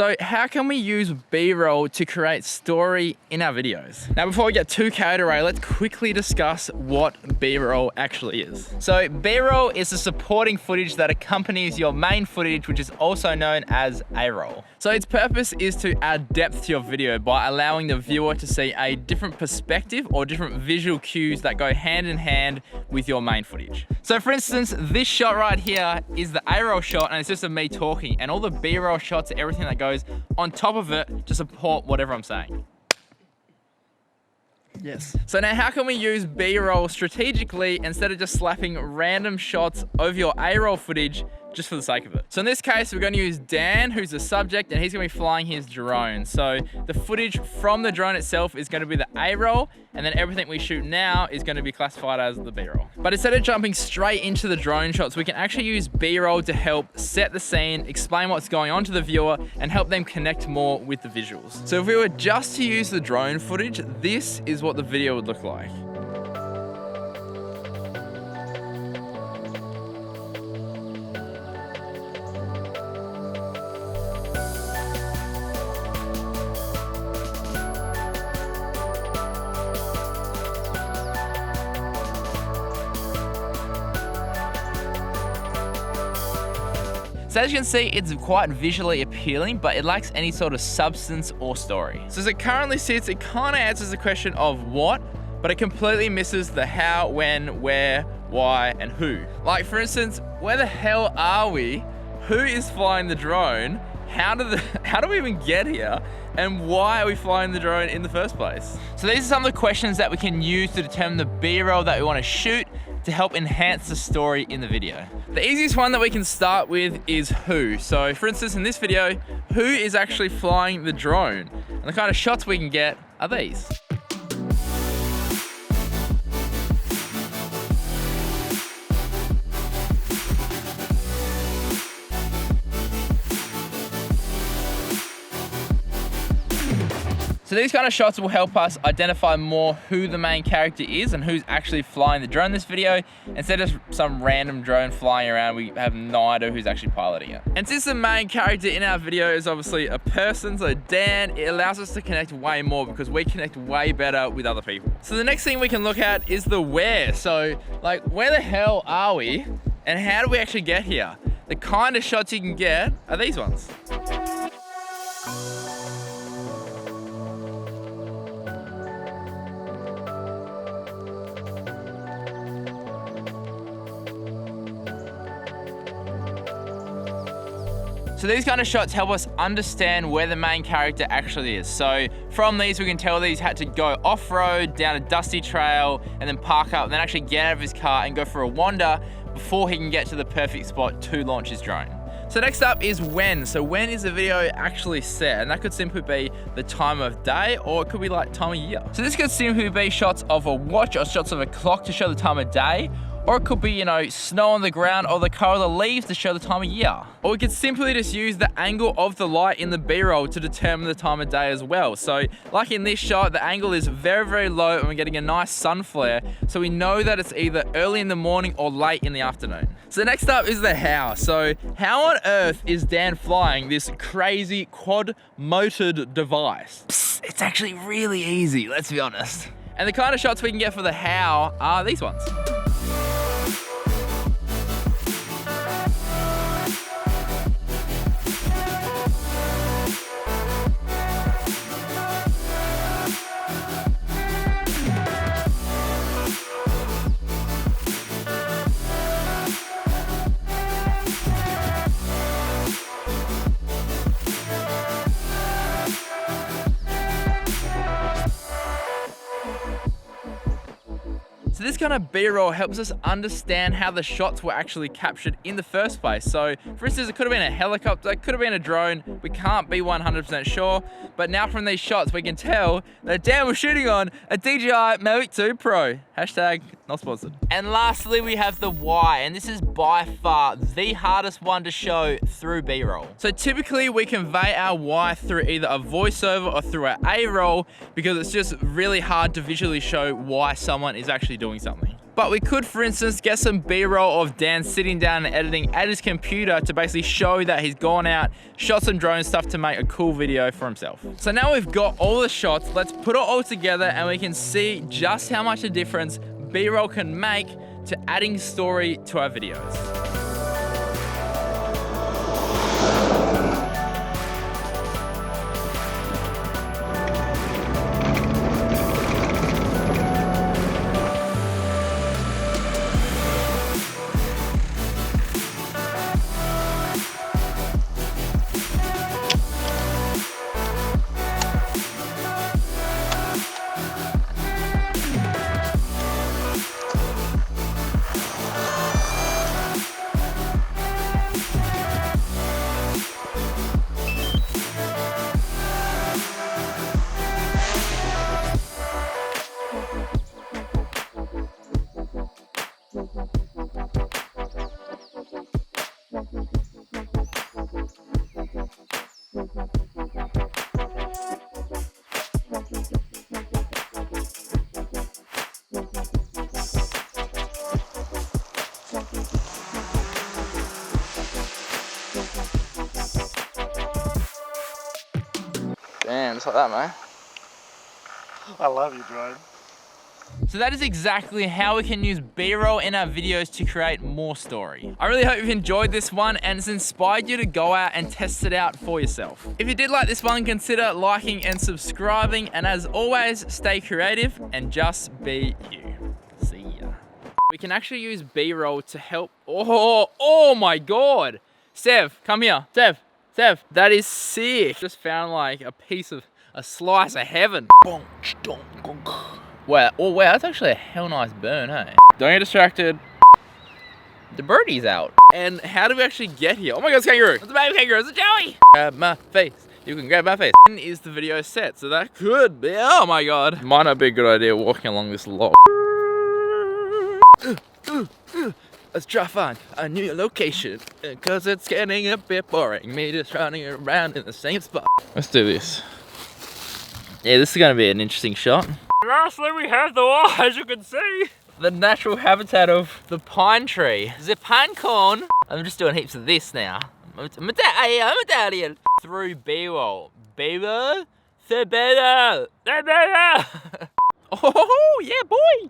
So how can we use B-roll to create story in our videos? Now, before we get too carried away, let's quickly discuss what B-roll actually is. So B-roll is the supporting footage that accompanies your main footage, which is also known as A-roll. So its purpose is to add depth to your video by allowing the viewer to see a different perspective or different visual cues that go hand in hand with your main footage. So for instance, this shot right here is the A-roll shot, and it's just of me talking, and all the B-roll shots, everything that goes on top of it to support whatever I'm saying. Yes. So now how can we use B-roll strategically instead of just slapping random shots over your A-roll footage just for the sake of it? So in this case, we're going to use Dan, who's the subject, and he's going to be flying his drone. So the footage from the drone itself is going to be the A-roll, and then everything we shoot now is going to be classified as the B-roll. But instead of jumping straight into the drone shots, we can actually use B-roll to help set the scene, explain what's going on to the viewer, and help them connect more with the visuals. So if we were just to use the drone footage, this is what the video would look like. So as you can see, it's quite visually appealing, but it lacks any sort of substance or story. So as it currently sits, it kind of answers the question of what, but it completely misses the how, when, where, why, and who. Like for instance, where the hell are we? Who is flying the drone? How do we even get here? And why are we flying the drone in the first place? So these are some of the questions that we can use to determine the B-roll that we want to shoot to help enhance the story in the video. The easiest one that we can start with is who. So for instance, in this video, who is actually flying the drone? And the kind of shots we can get are these. So these kind of shots will help us identify more who the main character is and who's actually flying the drone in this video, instead of some random drone flying around. We have no idea who's actually piloting it. And since the main character in our video is obviously a person, so Dan, it allows us to connect way more because we connect way better with other people. So the next thing we can look at is the where. So like, where the hell are we? And how do we actually get here? The kind of shots you can get are these ones. So these kind of shots help us understand where the main character actually is. So from these, we can tell that he's had to go off-road, down a dusty trail, and then park up, and then actually get out of his car and go for a wander before he can get to the perfect spot to launch his drone. So next up is when. So when is the video actually set? And that could simply be the time of day, or it could be like time of year. So this could simply be shots of a watch or shots of a clock to show the time of day, or it could be, you know, snow on the ground or the color of the leaves to show the time of year. Or we could simply just use the angle of the light in the B-roll to determine the time of day as well. So like in this shot, the angle is very, very low and we're getting a nice sun flare. So we know that it's either early in the morning or late in the afternoon. So next up is the how. So how on earth is Dan flying this crazy quad-motored device? Psst, it's actually really easy, let's be honest. And the kind of shots we can get for the how are these ones. So this kind of B-roll helps us understand how the shots were actually captured in the first place. So for instance, it could have been a helicopter, it could have been a drone. We can't be 100% sure, but now from these shots, we can tell that Dan was shooting on a DJI Mavic 2 Pro. Hashtag not sponsored. And lastly, we have the why, and this is by far the hardest one to show through B-roll. So typically we convey our why through either a voiceover or through our A-roll, because it's just really hard to visually show why someone is actually doing something. But we could, for instance, get some B-roll of Dan sitting down and editing at his computer to basically show that he's gone out, shot some drone stuff to make a cool video for himself. So now we've got all the shots, let's put it all together and we can see just how much a difference B-roll can make to adding story to our videos. Damn, just like that, man. I love you, drone. So that is exactly how we can use B-roll in our videos to create more story. I really hope you've enjoyed this one and it's inspired you to go out and test it out for yourself. If you did like this one, consider liking and subscribing, and as always, stay creative and just be you. See ya. We can actually use B-roll to help. Oh my God. Sev, come here. Sev, that is sick. Just found like a slice of heaven. Wow, oh wow, that's actually a hell nice burn, hey? Don't get distracted. The birdie's out. And how do we actually get here? Oh my God, it's a kangaroo. It's a baby kangaroo, it's a Joey. Grab my face. You can grab my face. Is the video set? So that could be, oh my God. Might not be a good idea walking along this log. Let's try to find a new location, cause it's getting a bit boring. Me just running around in the same spot. Let's do this. Yeah, this is gonna be an interesting shot. Lastly, we have the wall, as you can see. The natural habitat of the pine tree. The pine cone. I'm just doing heaps of this now. I'm Italian. Through B-roll. B-roll? The better. Oh, yeah, boy.